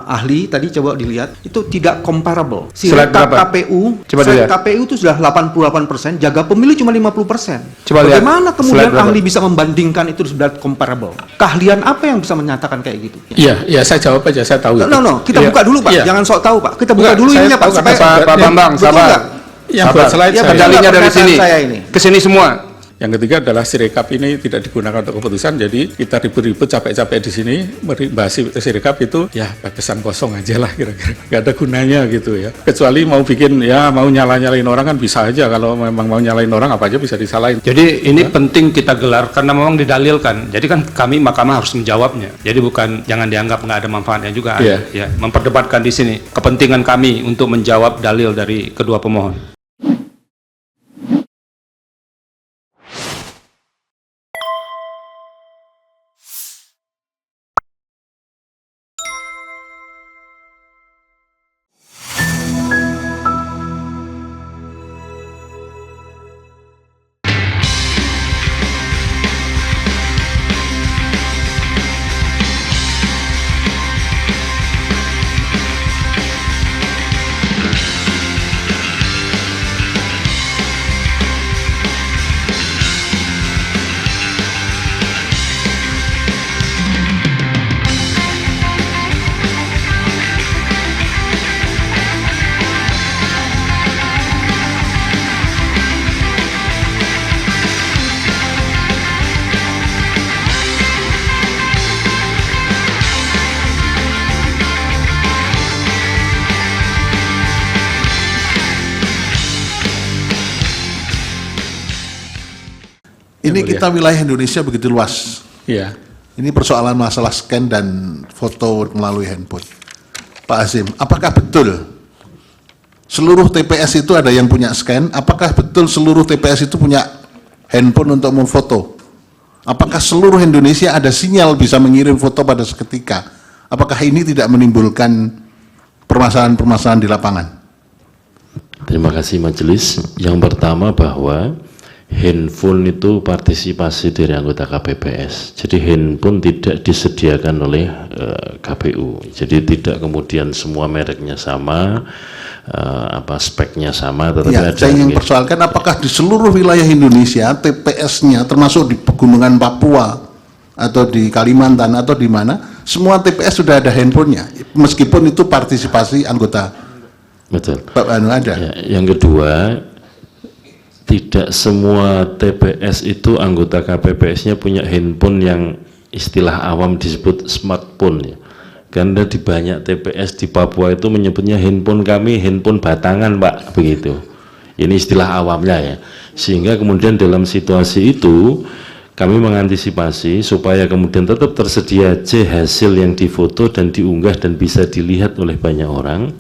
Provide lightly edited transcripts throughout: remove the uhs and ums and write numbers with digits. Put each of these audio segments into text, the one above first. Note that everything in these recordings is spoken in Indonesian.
ahli tadi coba dilihat itu tidak comparable. Slide berapa? KPU, Coba dilihat. KPU itu sudah 88%, jaga pemilu cuma 50%. Coba lihat. Bagaimana kemudian Slide berapa? ahli bisa membandingkan itu sudah comparable? Keahlian apa yang bisa menyatakan kayak gitu? Iya, saya jawab aja, saya tahu. No, kita Iya. buka dulu Pak, Iya. jangan sok tahu Pak. Kita buka Enggak, dulu saya ininya Pak, tahu supaya Pak Bambang, betul sabar. nggak? Yang buat slide Ya, saya. betul. Kendalinya dari pernyataan sini. saya ini. Ke sini semua. Yang ketiga adalah Sirekap ini tidak digunakan untuk keputusan, jadi kita ribut-ribut capek-capek di sini bahas Sirekap itu ya pesan kosong aja lah kira-kira, nggak ada gunanya gitu ya. Kecuali mau bikin ya mau nyalain orang kan bisa aja, kalau memang mau nyalain orang apa aja bisa disalahin. Jadi ini penting kita gelar karena memang didalilkan. Jadi kan kami mahkamah harus menjawabnya. Jadi bukan jangan dianggap nggak ada manfaatnya juga. Iya. Ya, memperdebatkan di sini kepentingan kami untuk menjawab dalil dari kedua pemohon. Ini kita wilayah Indonesia begitu luas. Iya. Ini persoalan masalah scan dan foto melalui handphone. Pak Azim, apakah betul seluruh TPS itu ada yang punya scan? Apakah betul seluruh TPS itu punya handphone untuk memfoto? Apakah seluruh Indonesia ada sinyal bisa mengirim foto pada seketika? Apakah ini tidak menimbulkan permasalahan-permasalahan di lapangan? Terima kasih majelis. Yang pertama bahwa handphone itu partisipasi dari anggota KPPS. Jadi handphone tidak disediakan oleh KPU. Jadi tidak kemudian semua mereknya sama, speknya sama, tetapi Ya, ada saya ingin persoalkan apakah di seluruh wilayah Indonesia TPS-nya termasuk di pegunungan Papua atau di Kalimantan atau di mana semua TPS sudah ada handphonenya meskipun itu partisipasi anggota. Betul. Pak Anu ada. Ya, yang kedua, tidak semua TPS itu anggota KPPS-nya punya handphone yang istilah awam disebut smartphone ya. Karena di banyak TPS di Papua itu menyebutnya handphone kami handphone batangan Pak, begitu. Ini istilah awamnya ya. Sehingga kemudian dalam situasi itu kami mengantisipasi supaya kemudian tetap tersedia hasil yang difoto dan diunggah dan bisa dilihat oleh banyak orang.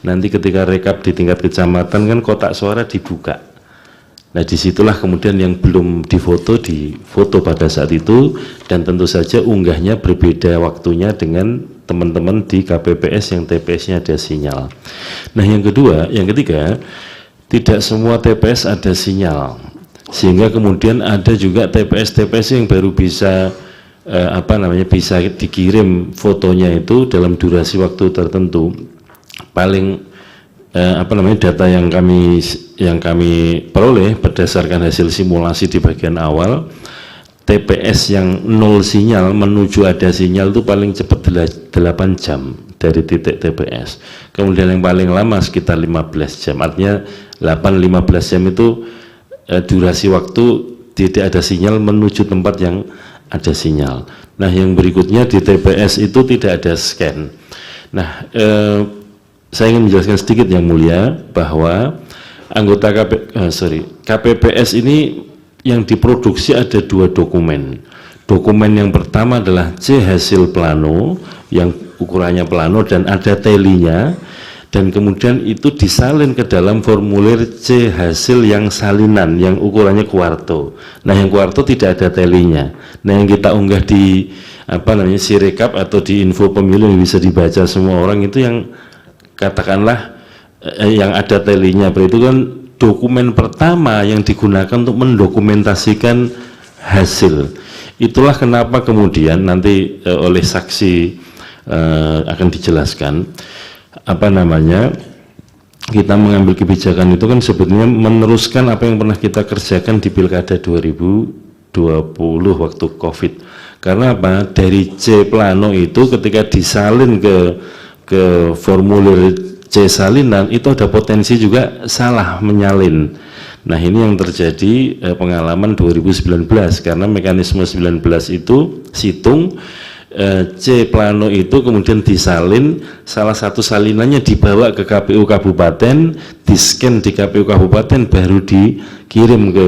Nanti ketika rekap di tingkat kecamatan kan kotak suara dibuka. Nah disitulah kemudian yang belum difoto pada saat itu, dan tentu saja unggahnya berbeda waktunya dengan teman-teman di KPPS yang TPS-nya ada sinyal. Nah yang ketiga, tidak semua TPS ada sinyal, sehingga kemudian ada juga TPS yang baru bisa bisa dikirim fotonya itu dalam durasi waktu tertentu. Paling data yang kami peroleh berdasarkan hasil simulasi di bagian awal, TPS yang nol sinyal menuju ada sinyal itu paling cepat 8 jam dari titik TPS. Kemudian yang paling lama sekitar 15 jam. Artinya 8-15 jam itu durasi waktu tidak ada sinyal menuju tempat yang ada sinyal. Nah yang berikutnya di TPS itu tidak ada scan. Nah saya ingin menjelaskan sedikit yang mulia bahwa anggota KPPS ini yang diproduksi ada 2 dokumen. Dokumen yang pertama adalah C hasil plano yang ukurannya plano dan ada telinya, dan kemudian itu disalin ke dalam formulir C hasil yang salinan yang ukurannya kuarto. Nah yang kuarto tidak ada telinya. Nah yang kita unggah di Sirekap atau di info pemilu yang bisa dibaca semua orang itu yang katakanlah yang ada telinya. Itu kan dokumen pertama yang digunakan untuk mendokumentasikan hasil. Itulah kenapa kemudian nanti oleh saksi akan dijelaskan. Apa namanya, kita mengambil kebijakan itu kan sebetulnya meneruskan apa yang pernah kita kerjakan di Pilkada 2020 waktu COVID. Karena apa? Dari C plano itu ketika disalin ke formulir C salinan itu ada potensi juga salah menyalin. Nah, ini yang terjadi pengalaman 2019 karena mekanisme 19 itu situng C plano itu kemudian disalin, salah satu salinannya dibawa ke KPU Kabupaten, di-scan di KPU Kabupaten, baru dikirim ke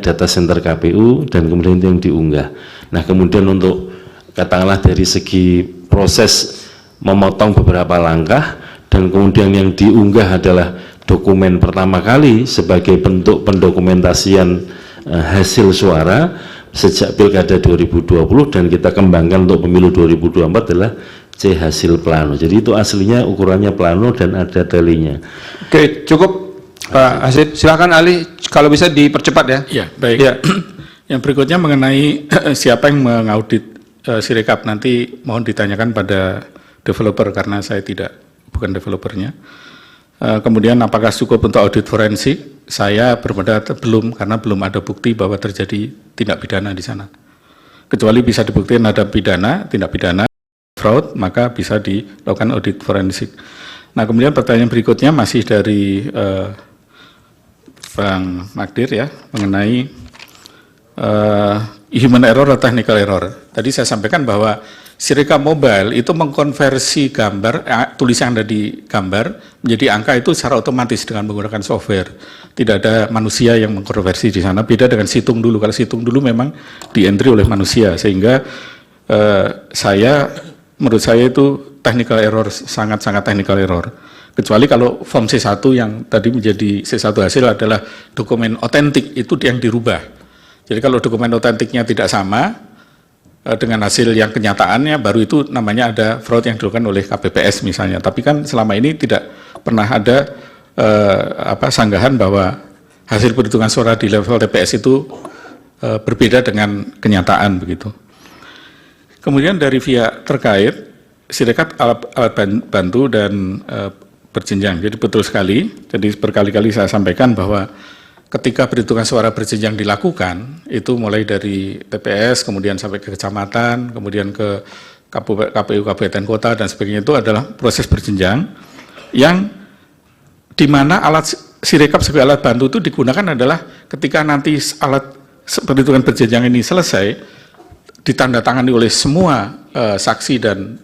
data center KPU dan kemudian itu yang diunggah. Nah, kemudian untuk katakanlah dari segi proses memotong beberapa langkah dan kemudian yang diunggah adalah dokumen pertama kali sebagai bentuk pendokumentasian hasil suara sejak Pilkada 2020 dan kita kembangkan untuk pemilu 2024 adalah C hasil plano. Jadi itu aslinya ukurannya plano dan ada talinya. Oke, cukup Pak Hasim. Silakan Ali, kalau bisa dipercepat ya. Ya, baik. Ya. Yang berikutnya mengenai siapa yang mengaudit Sirekap, nanti mohon ditanyakan pada developer karena saya bukan developernya. Kemudian apakah cukup untuk audit forensik? Saya berpendapat belum, karena belum ada bukti bahwa terjadi tindak pidana di sana. Kecuali bisa dibuktikan ada tindak pidana, fraud, maka bisa dilakukan audit forensik. Nah, kemudian pertanyaan berikutnya masih dari Bang Magdir ya, mengenai human error atau technical error. Tadi saya sampaikan bahwa Sirekap mobile itu mengkonversi gambar, tulisan yang ada di gambar menjadi angka itu secara otomatis dengan menggunakan software. Tidak ada manusia yang mengkonversi di sana, beda dengan situng dulu. Kalau situng dulu memang di-entry oleh manusia, sehingga menurut saya itu technical error, sangat-sangat technical error. Kecuali kalau form C1 yang tadi menjadi C1 hasil adalah dokumen otentik, itu yang dirubah. Jadi kalau dokumen otentiknya tidak sama dengan hasil yang kenyataannya, baru itu namanya ada fraud yang dilakukan oleh KPPS misalnya. Tapi kan selama ini tidak pernah ada sanggahan bahwa hasil perhitungan suara di level TPS itu berbeda dengan kenyataan begitu. Kemudian dari pihak terkait, Sirekap alat bantu dan berjenjang. Jadi betul sekali. Jadi berkali-kali saya sampaikan bahwa ketika perhitungan suara berjenjang dilakukan, itu mulai dari TPS, kemudian sampai ke kecamatan, kemudian ke KPU Kabupaten Kota dan sebagainya, itu adalah proses berjenjang yang di mana alat Sirekap sebagai alat bantu itu digunakan adalah ketika nanti alat perhitungan berjenjang ini selesai, ditandatangani oleh semua saksi dan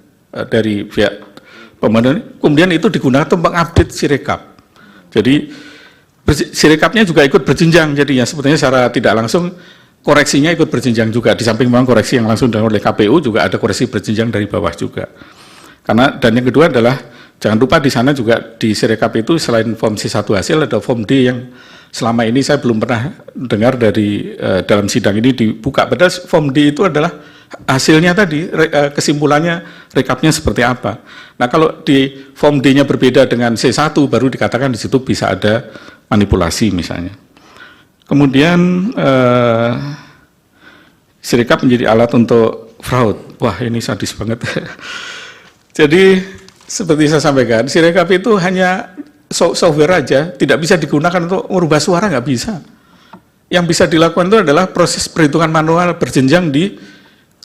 dari pihak pemohon, kemudian itu digunakan untuk mengupdate Sirekap. Jadi Sirekapnya juga ikut berjenjang, jadinya sebetulnya secara tidak langsung koreksinya ikut berjenjang juga. Di samping memang koreksi yang langsung dilakukan oleh KPU, juga ada koreksi berjenjang dari bawah juga. Dan yang kedua adalah jangan lupa di sana juga di Sirekap itu selain form C1 hasil ada form D yang selama ini saya belum pernah dengar dari dalam sidang ini dibuka. Padahal form D itu adalah hasilnya tadi, kesimpulannya rekapnya seperti apa. Nah, kalau di form D-nya berbeda dengan C1 baru dikatakan di situ bisa ada manipulasi misalnya. Kemudian Sirekap menjadi alat untuk fraud. Wah, ini sadis banget. Jadi seperti saya sampaikan, Sirekap itu hanya software aja, tidak bisa digunakan untuk merubah suara, nggak bisa. Yang bisa dilakukan itu adalah proses perhitungan manual berjenjang di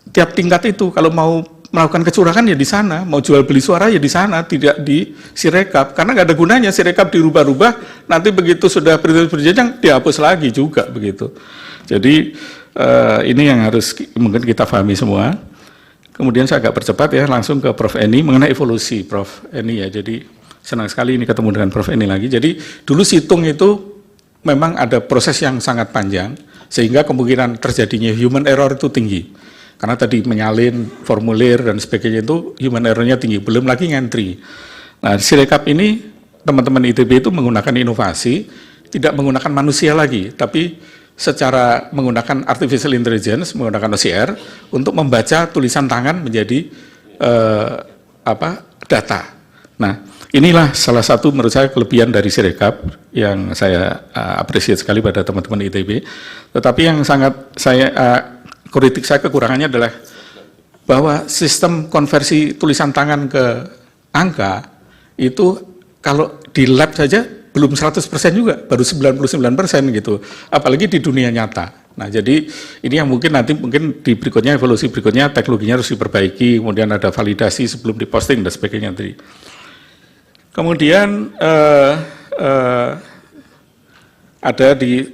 tiap tingkat itu. Kalau mau melakukan kecurangan ya di sana, mau jual beli suara ya di sana, tidak di Sirekap, karena nggak ada gunanya Sirekap dirubah-rubah, nanti begitu sudah berjenjang dihapus lagi juga begitu. Jadi ini yang harus mungkin kita pahami semua. Kemudian saya agak percepat ya, langsung ke Prof. Eni mengenai evolusi Prof. Eni ya. Jadi senang sekali ini ketemu dengan Prof. Eni lagi. Jadi dulu situng itu memang ada proses yang sangat panjang, sehingga kemungkinan terjadinya human error itu tinggi. Karena tadi menyalin formulir dan sebagainya itu human error-nya tinggi, belum lagi ngantri. Nah, Sirekap ini teman-teman ITB itu menggunakan inovasi, tidak menggunakan manusia lagi, tapi secara menggunakan artificial intelligence, menggunakan OCR untuk membaca tulisan tangan menjadi data. Nah, inilah salah satu menurut saya kelebihan dari Sirekap yang saya apresiasi sekali pada teman-teman ITB. Tetapi yang sangat saya kritik saya kekurangannya adalah bahwa sistem konversi tulisan tangan ke angka itu kalau di lab saja belum 100% juga, baru 99% gitu, apalagi di dunia nyata. Nah, jadi ini yang mungkin nanti mungkin di berikutnya, evolusi berikutnya, teknologinya harus diperbaiki, kemudian ada validasi sebelum diposting dan sebagainya. Kemudian ada di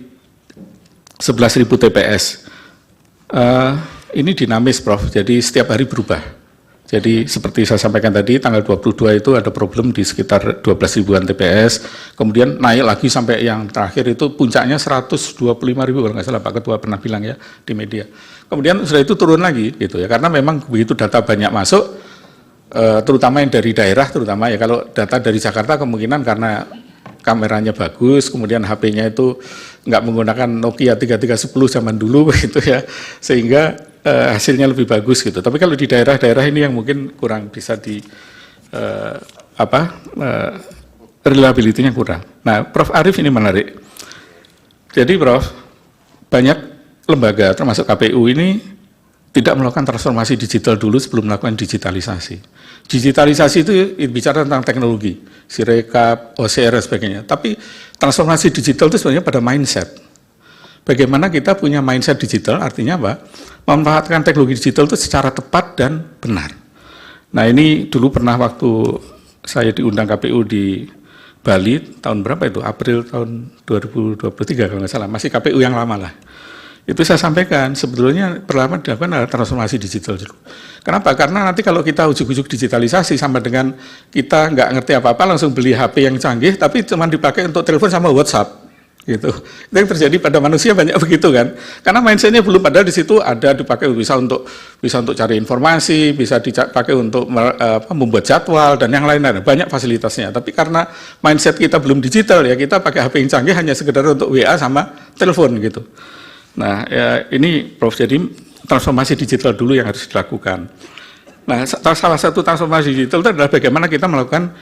11.000 TPS. Ini dinamis, Prof, jadi setiap hari berubah. Jadi seperti saya sampaikan tadi, tanggal 22 itu ada problem di sekitar 12.000-an TPS, kemudian naik lagi sampai yang terakhir itu puncaknya 125.000 kalau nggak salah Pak Ketua pernah bilang ya di media. Kemudian setelah itu turun lagi gitu ya, karena memang begitu data banyak masuk, terutama yang dari daerah, terutama ya kalau data dari Jakarta kemungkinan karena kameranya bagus, kemudian HP-nya itu nggak menggunakan Nokia 3310 zaman dulu begitu ya, sehingga hasilnya lebih bagus gitu. Tapi kalau di daerah-daerah ini yang mungkin kurang bisa di reliability-nya kurang. Nah, Prof Arief ini menarik. Jadi Prof, banyak lembaga termasuk KPU ini tidak melakukan transformasi digital dulu sebelum melakukan digitalisasi. Digitalisasi itu bicara tentang teknologi, Sirekap, OCR dan sebagainya. Tapi transformasi digital itu sebenarnya pada mindset. Bagaimana kita punya mindset digital, artinya apa? Memanfaatkan teknologi digital itu secara tepat dan benar. Nah, ini dulu pernah waktu saya diundang KPU di Bali, tahun berapa itu? April tahun 2023 kalau nggak salah, masih KPU yang lama lah. Itu saya sampaikan, sebetulnya perlahan dilakukan adalah transformasi digital dulu. Kenapa? Karena nanti kalau kita ujuk-ujuk digitalisasi sama dengan kita nggak ngerti apa-apa, langsung beli HP yang canggih, tapi cuma dipakai untuk telepon sama WhatsApp. Gitu. Itu yang terjadi pada manusia banyak begitu kan, karena mindsetnya belum, padahal di situ ada dipakai bisa untuk cari informasi, bisa dipakai untuk membuat jadwal dan yang lain-lain, banyak fasilitasnya. Tapi karena mindset kita belum digital ya, kita pakai HP yang canggih hanya sekedar untuk WA sama telepon gitu. Nah, ya ini Prof, jadi transformasi digital dulu yang harus dilakukan. Nah, salah satu transformasi digital itu adalah bagaimana kita melakukan,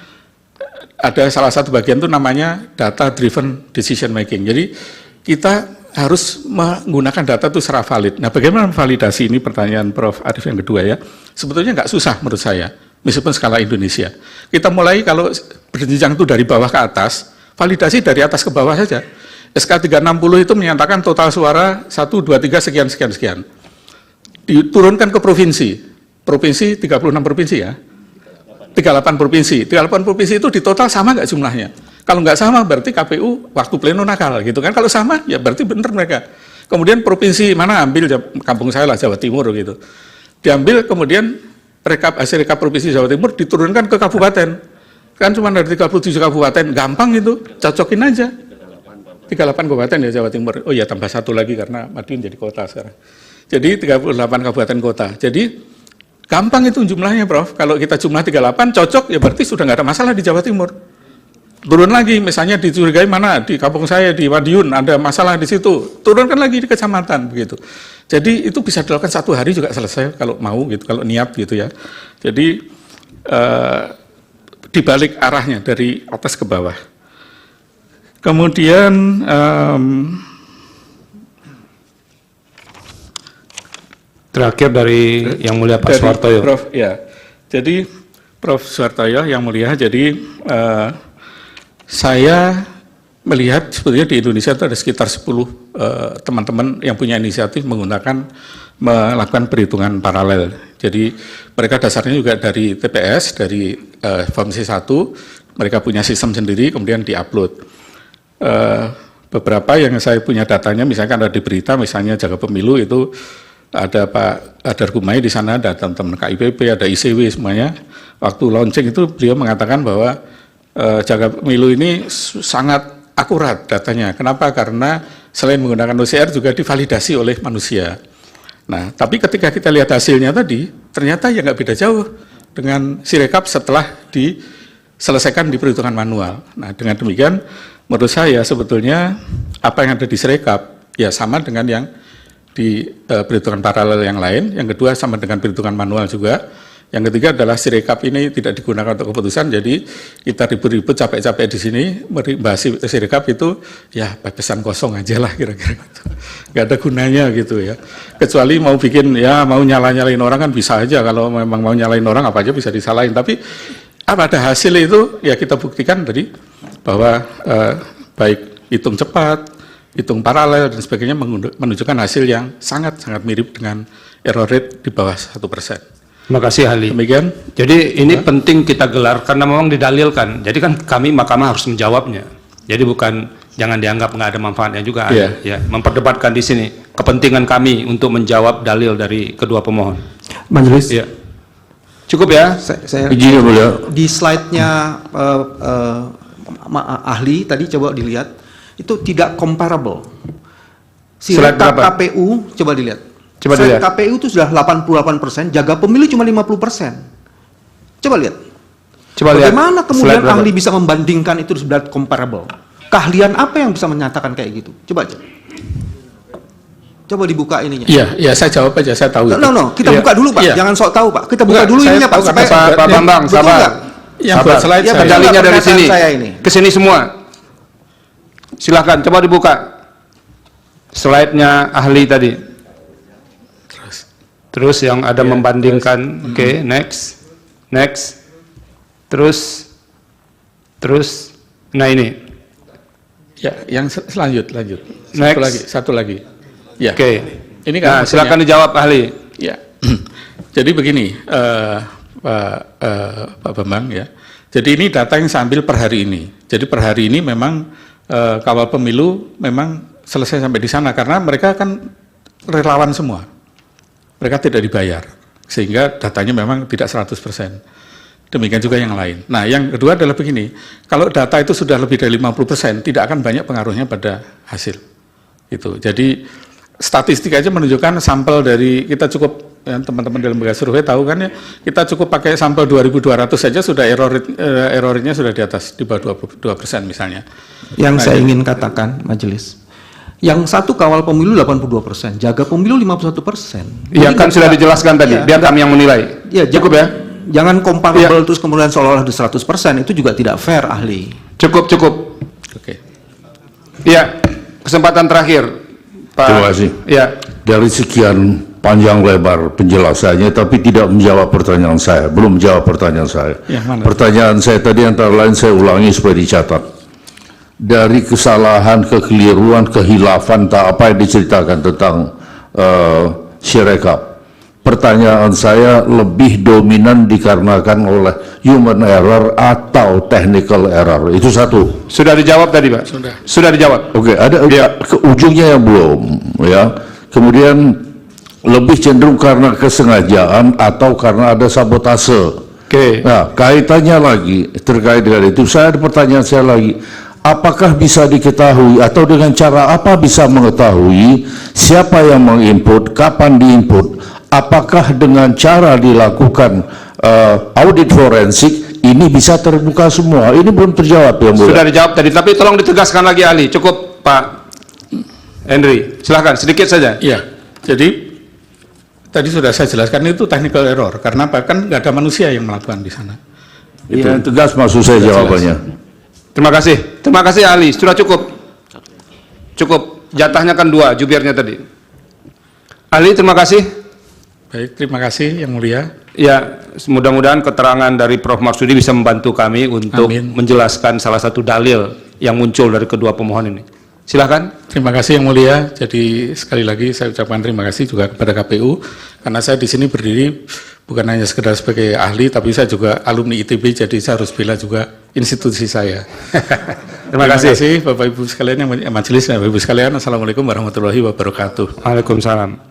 ada salah satu bagian itu namanya data driven decision making. Jadi kita harus menggunakan data itu secara valid. Nah, bagaimana validasi ini, pertanyaan Prof Arief yang kedua ya. Sebetulnya nggak susah menurut saya, meskipun skala Indonesia. Kita mulai kalau berjenjang itu dari bawah ke atas, validasi dari atas ke bawah saja. SK 360 itu menyatakan total suara 1, 2, 3 sekian. Diturunkan ke provinsi. Provinsi 36 provinsi ya. 38 provinsi. 38 provinsi itu di total sama nggak jumlahnya? Kalau nggak sama berarti KPU waktu pleno nakal gitu kan. Kalau sama ya berarti benar mereka. Kemudian provinsi mana ambil, kampung saya lah Jawa Timur gitu. Diambil kemudian hasil rekap provinsi Jawa Timur diturunkan ke kabupaten. Kan cuma dari 37 kabupaten, gampang itu, cocokin aja. 38 kabupaten ya Jawa Timur. Oh ya tambah satu lagi karena Madiun jadi kota sekarang. Jadi 38 kabupaten kota. Jadi gampang itu jumlahnya, Prof. Kalau kita jumlah 38 cocok, ya berarti sudah nggak ada masalah di Jawa Timur. Turun lagi, misalnya dicurigai mana, di kampung saya, di Madiun, ada masalah di situ. Turunkan lagi di kecamatan, begitu. Jadi itu bisa dilakukan 1 hari juga selesai, kalau mau gitu, kalau niat gitu ya. Jadi dibalik arahnya, dari atas ke bawah. Kemudian terakhir dari Yang Mulia Pak Soehartoyo. Prof, ya. Jadi Prof Soehartoyo Yang Mulia, jadi saya melihat sebetulnya di Indonesia itu ada sekitar 10 teman-teman yang punya inisiatif melakukan perhitungan paralel. Jadi mereka dasarnya juga dari TPS, dari Form C1, mereka punya sistem sendiri, kemudian diupload. Beberapa yang saya punya datanya, misalkan ada di berita, misalnya Jaga Pemilu itu ada Pak Adar Gumai di sana, ada teman-teman KIPP, ada ICW semuanya. Waktu launching itu beliau mengatakan bahwa Jaga Pemilu ini sangat akurat datanya. Kenapa? Karena selain menggunakan OCR juga divalidasi oleh manusia. Nah, tapi ketika kita lihat hasilnya tadi, ternyata ya nggak beda jauh dengan Sirekap setelah diselesaikan di perhitungan manual. Nah, dengan demikian, menurut saya sebetulnya apa yang ada di Sirekap ya sama dengan yang di perhitungan paralel yang lain. Yang kedua sama dengan perhitungan manual juga. Yang ketiga adalah Sirekap ini tidak digunakan untuk keputusan, jadi kita ribut-ribut capek-capek di sini bahas Sirekap itu ya pepesan kosong aja lah kira-kira gitu. Nggak ada gunanya gitu ya. Kecuali mau bikin ya mau nyalain orang kan bisa aja, kalau memang mau nyalain orang apa aja bisa disalahin. Tapi pada hasil itu ya kita buktikan tadi bahwa baik hitung cepat, hitung paralel dan sebagainya menunjukkan hasil yang sangat-sangat mirip dengan error rate di bawah 1%. Terima kasih ahli. Demikian. Jadi ini penting kita gelar karena memang didalilkan. Jadi kan kami mahkamah harus menjawabnya. Jadi bukan jangan dianggap nggak ada manfaatnya juga. Iya. Ya, memperdebatkan di sini kepentingan kami untuk menjawab dalil dari kedua pemohon. Majelis, Ya. Cukup ya. saya Izin ya mulia. di slide-nya ahli tadi coba dilihat, itu tidak comparable. Slide Sirekap berapa? KPU coba dilihat. Coba Slide dilihat. KPU itu sudah 88%, jaga pemilu cuma 50%. Coba lihat. Coba lihat. Bagaimana Slide kemudian berapa? ahli bisa membandingkan itu sudah comparable? Keahlian apa yang bisa menyatakan kayak gitu? Coba aja. Coba dibuka ininya. Iya, saya jawab aja, saya tahu itu. No, kita Iya, buka dulu Pak, iya. jangan sok tahu Pak. Kita buka Enggak, dulu saya ininya Pak, tahu karena supaya Pak Bambang, betul sabar. nggak? Yang buat slide Ya, saya. betul. Dalilnya dari pernyataan sini. saya ini. Ke sini semua. Silahkan, coba dibuka. Slide-nya ahli tadi. Terus yang ada membandingkan. Oke, next. Next. Terus. Nah ini. Ya, yang lanjut. Next. Satu lagi. Ya. Oke. Ini kan Nah, silakan dijawab ahli. Ya, jadi begini, Pak Bambang ya. Jadi ini data yang saya ambil per hari ini. Jadi per hari ini memang kawal pemilu memang selesai sampai di sana karena mereka kan relawan semua. Mereka tidak dibayar, sehingga datanya memang tidak 100%. Demikian juga yang lain. Nah, yang kedua adalah begini, kalau data itu sudah lebih dari 50%, tidak akan banyak pengaruhnya pada hasil. Gitu. Jadi statistik aja menunjukkan sampel dari kita cukup ya, teman-teman dalam lembaga survei tahu kan ya, kita cukup pakai sampel 2.200 saja sudah errornya sudah di atas di bawah 22% misalnya. Yang saya ingin katakan, majelis, yang satu kawal pemilu 82%, jaga pemilu 51%. Iya, kan sudah dijelaskan tadi. Iya, Biar kami yang menilai. Ya, Cukup ya? Jangan comparable terus kemudian seolah-olah 100%, itu juga tidak fair ahli. Cukup. Oke. Iya, kesempatan terakhir. Pak. Terima kasih. Ya. Dari sekian panjang lebar penjelasannya, tapi tidak menjawab pertanyaan saya, belum menjawab pertanyaan saya. Yang mana? Pertanyaan saya tadi antara lain saya ulangi supaya dicatat. Dari kesalahan, kekeliruan, kehilafan, apa yang diceritakan tentang Sirekap. Pertanyaan saya lebih dominan dikarenakan oleh human error atau technical error. Itu satu. Sudah dijawab tadi, Pak? Sudah dijawab. Oke, ada ke ujungnya yang belum, ya. Kemudian lebih cenderung karena kesengajaan atau karena ada sabotase. Oke. Nah, kaitannya lagi terkait dengan itu, saya ada pertanyaan saya lagi. Apakah bisa diketahui atau dengan cara apa bisa mengetahui siapa yang menginput, kapan diinput? Apakah dengan cara dilakukan audit forensik ini bisa terbuka semua? Ini belum terjawab ya, Sudah dijawab tadi, tapi tolong ditegaskan lagi ahli. Cukup, Pak Henry. Silahkan, sedikit saja. Iya, jadi tadi sudah saya jelaskan itu technical error karena apa? Kan nggak ada manusia yang melakukan di sana. Itu tegas maksud saya jawabannya. Terima kasih ahli. Sudah cukup. Cukup. Jatahnya kan 2, jubirnya tadi. Ahli, terima kasih. Baik, terima kasih yang mulia. Ya, mudah-mudahan keterangan dari Prof. Marsudi bisa membantu kami untuk Amin. menjelaskan salah satu dalil yang muncul dari kedua pemohon ini. Silakan. Terima kasih yang mulia. Jadi sekali lagi saya ucapkan terima kasih juga kepada KPU karena saya di sini berdiri bukan hanya sekedar sebagai ahli, tapi saya juga alumni ITB, jadi saya harus bela juga institusi saya. Terima kasih Bapak Ibu sekalian yang majelis dan Bapak Ibu sekalian. Assalamualaikum warahmatullahi wabarakatuh. Waalaikumsalam.